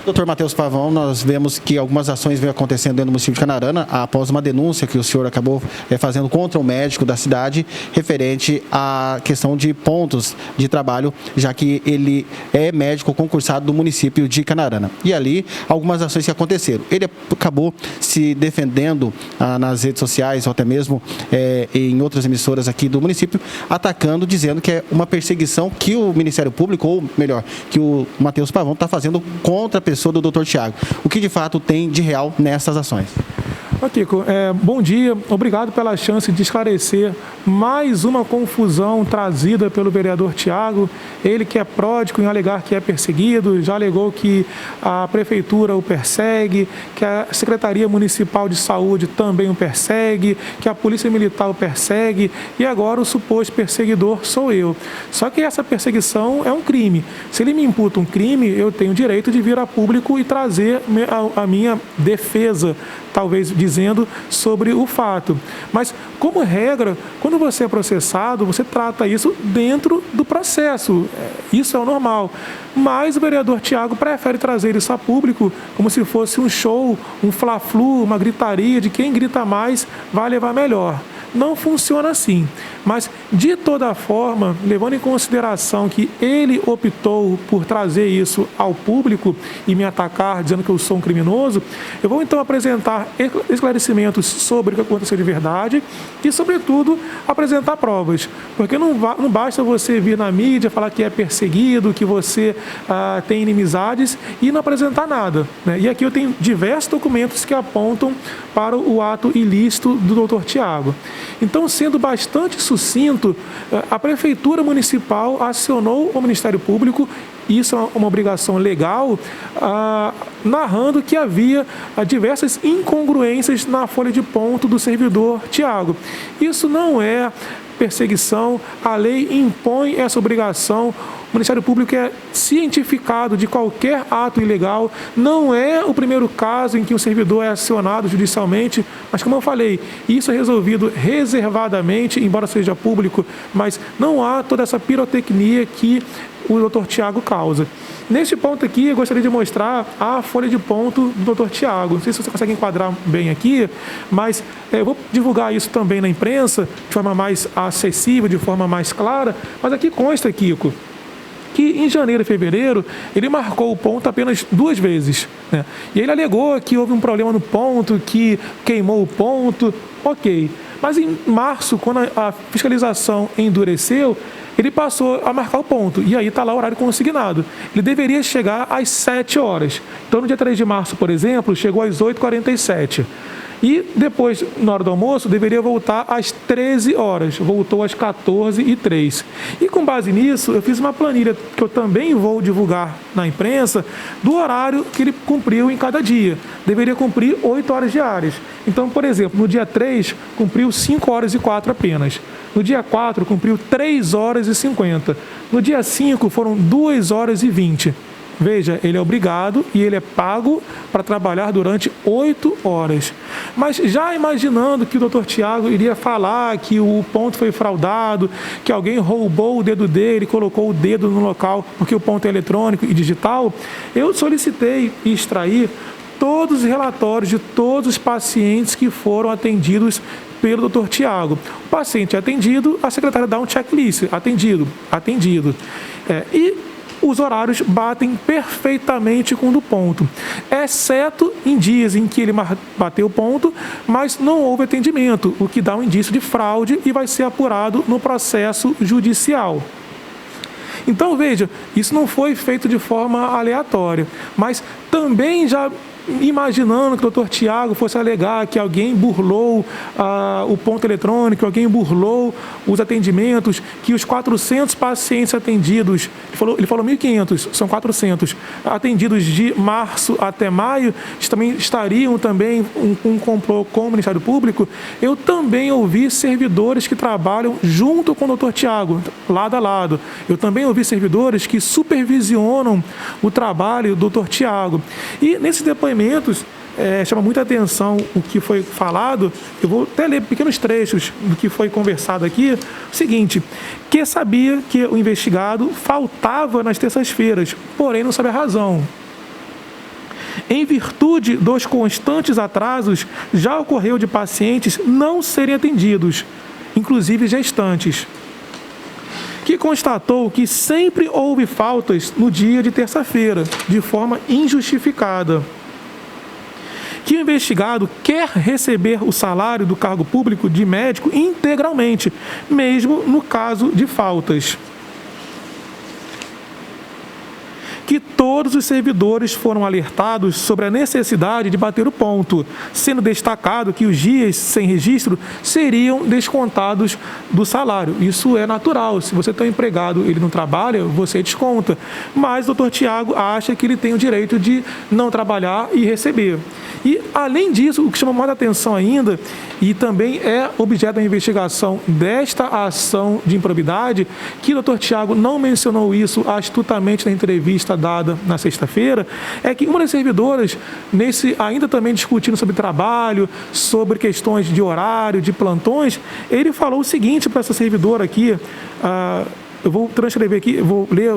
Doutor Matheus Pavão, nós vemos que algumas ações vêm acontecendo dentro do município de Canarana após uma denúncia que o senhor acabou fazendo contra o médico da cidade referente à questão de pontos de trabalho, já que ele é médico concursado do município de Canarana. E ali, algumas ações que aconteceram. Ele acabou se defendendo nas redes sociais, ou até mesmo em outras emissoras aqui do município, atacando, dizendo que é uma perseguição que o Ministério Público, ou melhor, que o Matheus Pavão está fazendo contra a pessoa do Dr. Tiago. O que de fato tem de real nessas ações? Kiko, bom dia, obrigado pela chance de esclarecer mais uma confusão trazida pelo vereador Tiago, ele que é pródigo em alegar que é perseguido, já alegou que a prefeitura o persegue, que a Secretaria Municipal de Saúde também o persegue, que a Polícia Militar o persegue e agora o suposto perseguidor sou eu. Só que essa perseguição é um crime. Se ele me imputa um crime, eu tenho o direito de vir a público e trazer a minha defesa, talvez dizendo sobre o fato. Mas, como regra, quando você é processado, você trata isso dentro do processo. Isso é o normal. Mas o vereador Tiago prefere trazer isso a público como se fosse um show, um fla-flu, uma gritaria de quem grita mais vai levar melhor. Não funciona assim. Mas, de toda forma, levando em consideração que ele optou por trazer isso ao público e me atacar dizendo que eu sou um criminoso, eu vou então apresentar esclarecimentos sobre o que aconteceu de verdade e, sobretudo, apresentar provas. Porque não basta você vir na mídia falar que é perseguido, que você tem inimizades e não apresentar nada, né? E aqui eu tenho diversos documentos que apontam para o ato ilícito do Dr. Tiago. Então, sendo bastante sucinto, a Prefeitura Municipal acionou o Ministério Público, isso é uma obrigação legal, narrando que havia diversas incongruências na folha de ponto do servidor Tiago. Isso não é perseguição, a lei impõe essa obrigação. O Ministério Público é cientificado de qualquer ato ilegal, não é o primeiro caso em que um servidor é acionado judicialmente, mas como eu falei, isso é resolvido reservadamente, embora seja público, mas não há toda essa pirotecnia que o Dr. Tiago causa. Neste ponto aqui, eu gostaria de mostrar a folha de ponto do Dr. Tiago. Não sei se você consegue enquadrar bem aqui, mas eu vou divulgar isso também na imprensa, de forma mais acessível, de forma mais clara. Mas aqui consta, Kiko, que em janeiro e fevereiro ele marcou o ponto apenas 2 vezes, né? E ele alegou que houve um problema no ponto, que queimou o ponto, ok. Mas em março, quando a fiscalização endureceu, ele passou a marcar o ponto, e aí está lá o horário consignado. Ele deveria chegar às 7 horas. Então, no dia 3 de março, por exemplo, chegou às 8h47. E depois, na hora do almoço, deveria voltar às 13 horas. Voltou às 14h03. E com base nisso, eu fiz uma planilha que eu também vou divulgar na imprensa do horário que ele cumpriu em cada dia. Deveria cumprir 8 horas diárias. Então, por exemplo, no dia 3, cumpriu 5h04 apenas. No dia 4, cumpriu 3h50. No dia 5, foram 2h20. Veja, ele é obrigado e ele é pago para trabalhar durante 8 horas. Mas já imaginando que o Dr. Tiago iria falar que o ponto foi fraudado, que alguém roubou o dedo dele, colocou o dedo no local, porque o ponto é eletrônico e digital, eu solicitei e extraí todos os relatórios de todos os pacientes que foram atendidos pelo Dr. Tiago. O paciente é atendido, a secretária dá um checklist, atendido. E os horários batem perfeitamente com o do ponto, exceto em dias em que ele bateu o ponto, mas não houve atendimento, o que dá um indício de fraude e vai ser apurado no processo judicial. Então, veja, isso não foi feito de forma aleatória, mas também já imaginando que o Dr. Tiago fosse alegar que alguém burlou o ponto eletrônico, alguém burlou os atendimentos, que os 400 pacientes atendidos, ele falou 1.500, são 400, atendidos de março até maio, também estariam também um complô com o Ministério Público. Eu também ouvi servidores que trabalham junto com o Dr. Tiago, lado a lado. Eu também ouvi servidores que supervisionam o trabalho do Dr. Tiago. E nesses depoimentos, chama muita atenção o que foi falado. Eu vou até ler pequenos trechos do que foi conversado aqui. O seguinte, que sabia que o investigado faltava nas terças-feiras, porém não sabe a razão. em virtude dos constantes atrasos, já ocorreu de pacientes não serem atendidos, inclusive gestantes, que constatou que sempre houve faltas no dia de terça-feira, de forma injustificada. Que o investigado quer receber o salário do cargo público de médico integralmente, mesmo no caso de faltas. Que todos os servidores foram alertados sobre a necessidade de bater o ponto, sendo destacado que os dias sem registro seriam descontados do salário. Isso é natural. Se você tem um empregado, ele não trabalha, você desconta. Mas o doutor Tiago acha que ele tem o direito de não trabalhar e receber. E, além disso, o que chama mais atenção ainda, e também é objeto da investigação desta ação de improbidade, que o doutor Tiago não mencionou isso astutamente na entrevista dada na sexta-feira, é que uma das servidoras, ainda também discutindo sobre trabalho, sobre questões de horário, de plantões, ele falou o seguinte para essa servidora aqui, eu vou transcrever aqui, eu vou ler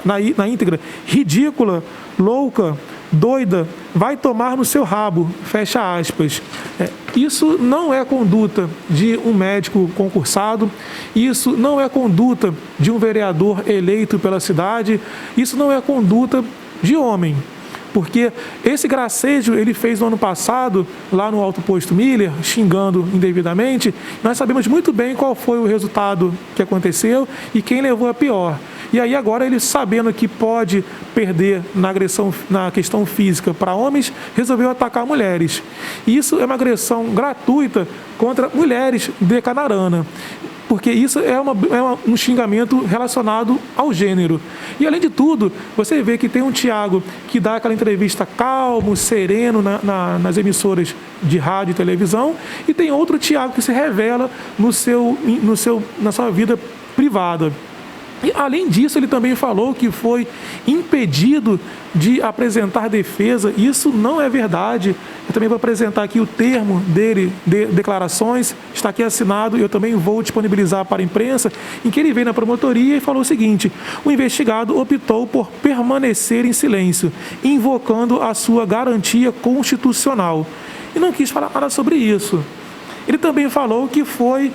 na íntegra: ridícula, louca, doida, vai tomar no seu rabo, fecha aspas. Isso não é conduta de um médico concursado, isso não é conduta de um vereador eleito pela cidade, isso não é conduta de homem. Porque esse gracejo ele fez no ano passado, lá no Alto Posto Miller, xingando indevidamente. Nós sabemos muito bem qual foi o resultado que aconteceu e quem levou a pior. E aí agora ele, sabendo que pode perder na agressão, na questão física para homens, resolveu atacar mulheres. E isso é uma agressão gratuita contra mulheres de Canarana, porque isso é um xingamento relacionado ao gênero. E, além de tudo, você vê que tem um Tiago que dá aquela entrevista calmo, sereno nas emissoras de rádio e televisão, e tem outro Tiago que se revela na sua vida privada. E, além disso, ele também falou que foi impedido de apresentar defesa. Isso não é verdade. Eu também vou apresentar aqui o termo dele, de declarações, está aqui assinado, eu também vou disponibilizar para a imprensa, em que ele veio na promotoria e falou o seguinte: o investigado optou por permanecer em silêncio, invocando a sua garantia constitucional. E não quis falar nada sobre isso. Ele também falou que foi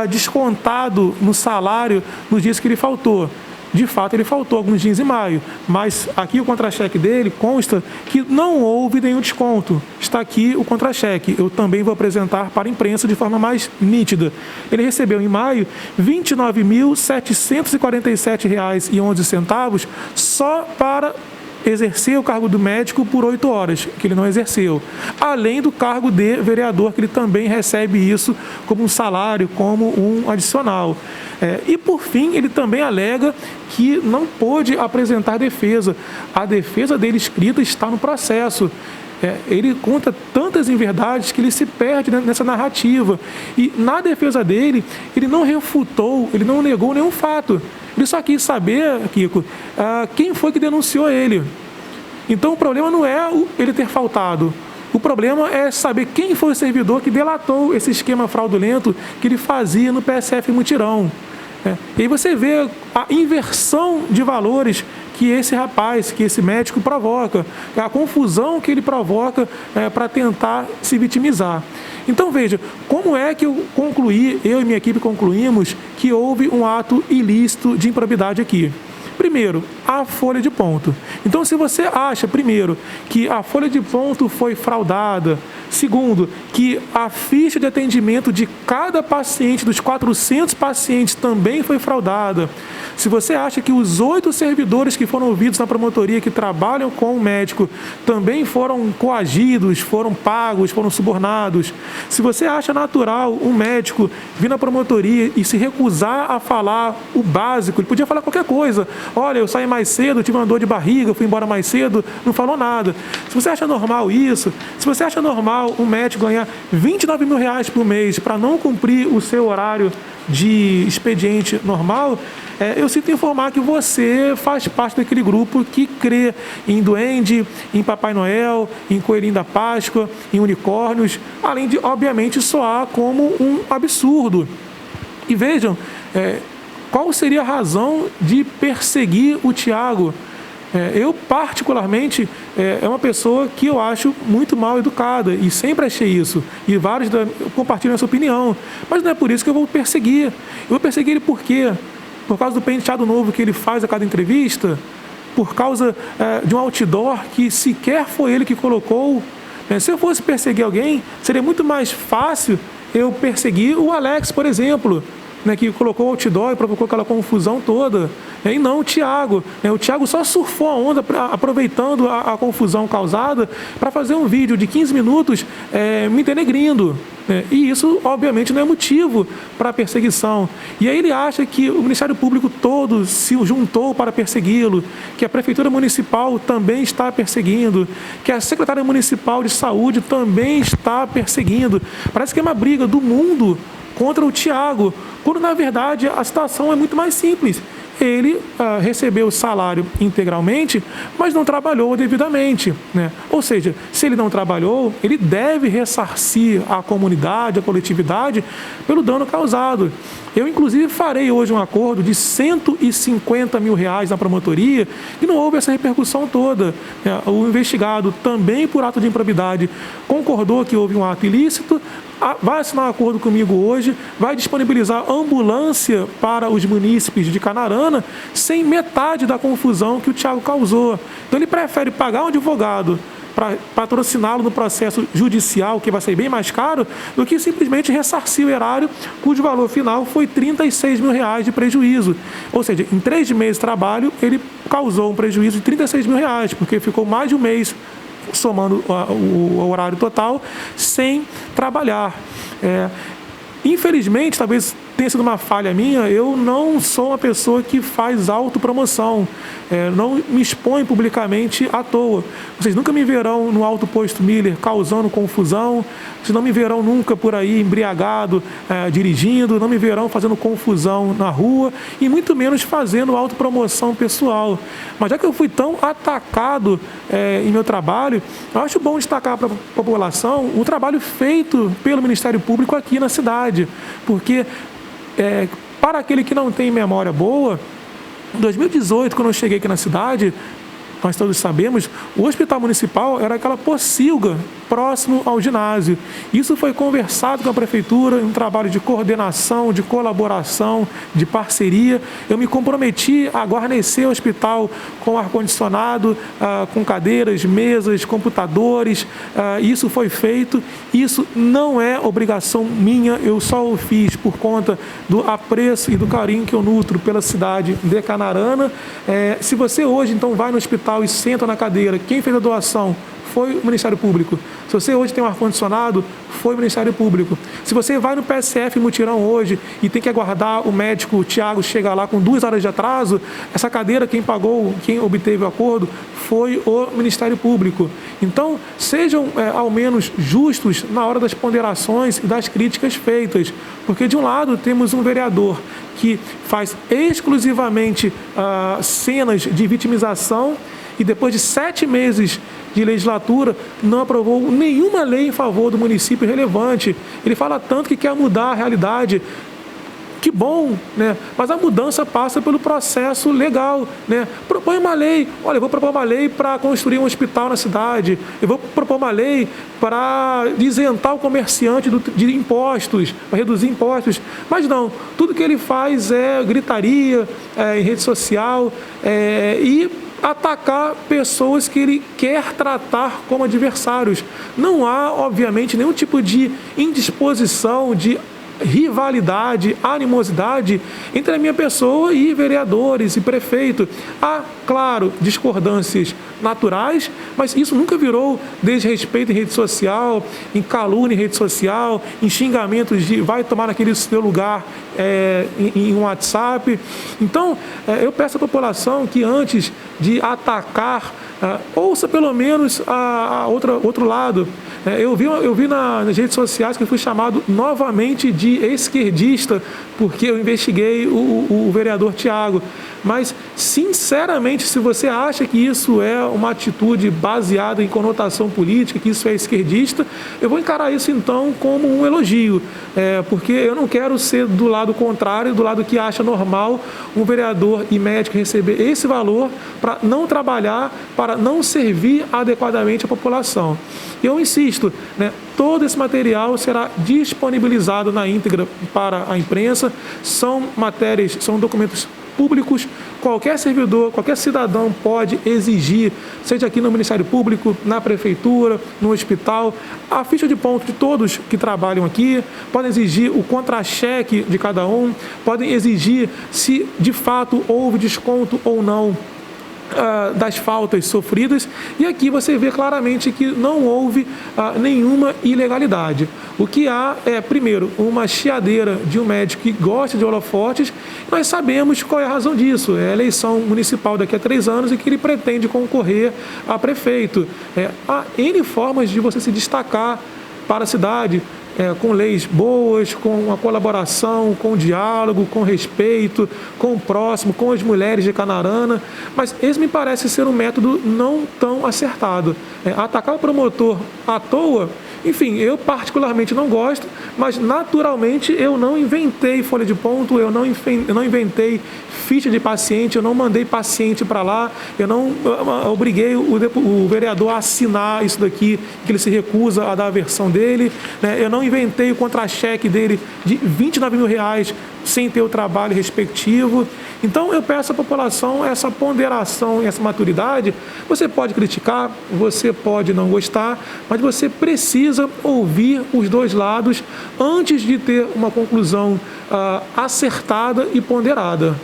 descontado no salário nos dias que ele faltou. De fato, ele faltou alguns dias em maio, mas aqui o contra-cheque dele consta que não houve nenhum desconto. Está aqui o contra-cheque. Eu também vou apresentar para a imprensa de forma mais nítida. Ele recebeu em maio R$ 29.747,11 só para exercer o cargo do médico por 8 horas, que ele não exerceu. Além do cargo de vereador, que ele também recebe isso como um salário, como um adicional. E, por fim, ele também alega que não pôde apresentar defesa. A defesa dele escrita está no processo. Ele conta tantas inverdades que ele se perde nessa narrativa. E, na defesa dele, ele não refutou, ele não negou nenhum fato. Ele só quis saber, Kiko, quem foi que denunciou ele. Então, o problema não é ele ter faltado. O problema é saber quem foi o servidor que delatou esse esquema fraudulento que ele fazia no PSF Mutirão. E aí você vê a inversão de valores que esse rapaz, que esse médico provoca, a confusão que ele provoca para tentar se vitimizar. Então, veja, como é que eu e minha equipe concluímos que houve um ato ilícito de improbidade aqui? Primeiro, a folha de ponto. Então, se você acha, primeiro, que a folha de ponto foi fraudada, segundo, que a ficha de atendimento de cada paciente, dos 400 pacientes, também foi fraudada, se você acha que os 8 servidores que foram ouvidos na promotoria, que trabalham com o médico, também foram coagidos, foram pagos, foram subornados, se você acha natural um médico vir na promotoria e se recusar a falar o básico, ele podia falar qualquer coisa: olha, eu saí mais cedo, tive uma dor de barriga, fui embora mais cedo, não falou nada. Se você acha normal isso, se você acha normal um médico ganhar R$29 mil por mês para não cumprir o seu horário de expediente normal, eu sinto informar que você faz parte daquele grupo que crê em duende, em Papai Noel, em Coelhinho da Páscoa, em unicórnios, além de, obviamente, soar como um absurdo. E vejam, qual seria a razão de perseguir o Tiago? Eu, particularmente, é uma pessoa que eu acho muito mal educada e sempre achei isso. E vários compartilham essa opinião. Mas não é por isso que eu vou perseguir. Eu vou perseguir ele por quê? Por causa do penteado novo que ele faz a cada entrevista? Por causa de um outdoor que sequer foi ele que colocou? Se eu fosse perseguir alguém, seria muito mais fácil eu perseguir o Alex, por exemplo, que colocou o outdoor e provocou aquela confusão toda, e não o Thiago. O Thiago só surfou a onda, aproveitando a confusão causada, para fazer um vídeo de 15 minutos me denegrindo. E isso, obviamente, não é motivo para perseguição. E aí ele acha que o Ministério Público todo se juntou para persegui-lo, que a Prefeitura Municipal também está perseguindo, que a Secretaria Municipal de Saúde também está perseguindo. Parece que é uma briga do mundo contra o Thiago, quando na verdade a situação é muito mais simples. Ele recebeu o salário integralmente, mas não trabalhou devidamente, Ou seja, se ele não trabalhou, ele deve ressarcir a comunidade, a coletividade, pelo dano causado. Eu, inclusive, farei hoje um acordo de R$150 mil na promotoria e não houve essa repercussão toda. O investigado, também por ato de improbidade, concordou que houve um ato ilícito, vai assinar um acordo comigo hoje, vai disponibilizar ambulância para os munícipes de Canarana sem metade da confusão que o Thiago causou. Então ele prefere pagar um advogado para patrociná-lo no processo judicial, que vai ser bem mais caro, do que simplesmente ressarcir o erário, cujo valor final foi R$36 mil de prejuízo. Ou seja, em 3 meses de trabalho, ele causou um prejuízo de R$36 mil, porque ficou mais de um mês somando o horário total, sem trabalhar. Infelizmente, talvez tenha sido uma falha minha, eu não sou uma pessoa que faz autopromoção, não me expõe publicamente à toa. Vocês nunca me verão no Alto Posto Miller causando confusão, vocês não me verão nunca por aí embriagado, dirigindo, não me verão fazendo confusão na rua e muito menos fazendo autopromoção pessoal. Mas já que eu fui tão atacado em meu trabalho, eu acho bom destacar para a população o trabalho feito pelo Ministério Público aqui na cidade, porque para aquele que não tem memória boa, em 2018, quando eu cheguei aqui na cidade, nós todos sabemos, o Hospital Municipal era aquela pocilga próximo ao ginásio. Isso foi conversado com a Prefeitura em um trabalho de coordenação, de colaboração, de parceria. Eu me comprometi a guarnecer o hospital com ar-condicionado, com cadeiras, mesas, computadores. Isso foi feito. Isso não é obrigação minha, eu só o fiz por conta do apreço e do carinho que eu nutro pela cidade de Canarana. Se você hoje, então, vai no hospital e senta na cadeira, quem fez a doação foi o Ministério Público. Se você hoje tem um ar-condicionado, foi o Ministério Público. Se você vai no PSF Mutirão hoje e tem que aguardar o médico, o Thiago, chegar lá com 2 horas de atraso, essa cadeira, quem pagou, quem obteve o acordo, foi o Ministério Público. Então, sejam ao menos justos na hora das ponderações e das críticas feitas. Porque, de um lado, temos um vereador que faz exclusivamente cenas de vitimização e depois de 7 meses de legislatura não aprovou nenhuma lei em favor do município relevante. Ele fala tanto que quer mudar a realidade. Que bom, Mas a mudança passa pelo processo legal, Propõe uma lei. Olha, eu vou propor uma lei para construir um hospital na cidade. Eu vou propor uma lei para isentar o comerciante de impostos, para reduzir impostos. Mas não, tudo que ele faz é gritaria em rede social e atacar pessoas que ele quer tratar como adversários. Não há, obviamente, nenhum tipo de indisposição, de rivalidade, animosidade entre a minha pessoa e vereadores e prefeito. Há, claro, discordâncias naturais, mas isso nunca virou desrespeito em rede social, em calúnia em rede social, em xingamentos de vai tomar naquele seu lugar em um WhatsApp. Então, eu peço à população que antes de atacar Ouça pelo menos outro lado. Eu vi nas redes sociais que eu fui chamado novamente de esquerdista porque eu investiguei o vereador Tiago. Mas, sinceramente, se você acha que isso é uma atitude baseada em conotação política, que isso é esquerdista, eu vou encarar isso, então, como um elogio. Porque eu não quero ser do lado contrário, do lado que acha normal um vereador e médico receber esse valor para não trabalhar, para não servir adequadamente a população. Eu insisto, todo esse material será disponibilizado na íntegra para a imprensa, são matérias, são documentos públicos, qualquer servidor, qualquer cidadão pode exigir, seja aqui no Ministério Público, na Prefeitura, no hospital, a ficha de ponto de todos que trabalham aqui, podem exigir o contra-cheque de cada um, podem exigir se de fato houve desconto ou não das faltas sofridas, e aqui você vê claramente que não houve nenhuma ilegalidade. O que há é, primeiro, uma chiadeira de um médico que gosta de holofotes. Nós sabemos qual é a razão disso. É a eleição municipal daqui a 3 anos e que ele pretende concorrer a prefeito. Há N formas de você se destacar para a cidade, com leis boas, com a colaboração, com o diálogo, com respeito, com o próximo, com as mulheres de Canarana, mas esse me parece ser um método não tão acertado. Atacar o promotor à toa, enfim, eu particularmente não gosto, mas naturalmente eu não inventei folha de ponto, eu não inventei ficha de paciente, eu não mandei paciente para lá, eu não obriguei o vereador a assinar isso daqui, que ele se recusa a dar a versão dele, eu não inventei o contra-cheque dele de R$29 mil sem ter o trabalho respectivo. Então eu peço à população essa ponderação, essa maturidade. Você pode criticar, você pode não gostar, mas você precisa ouvir os dois lados antes de ter uma conclusão acertada e ponderada.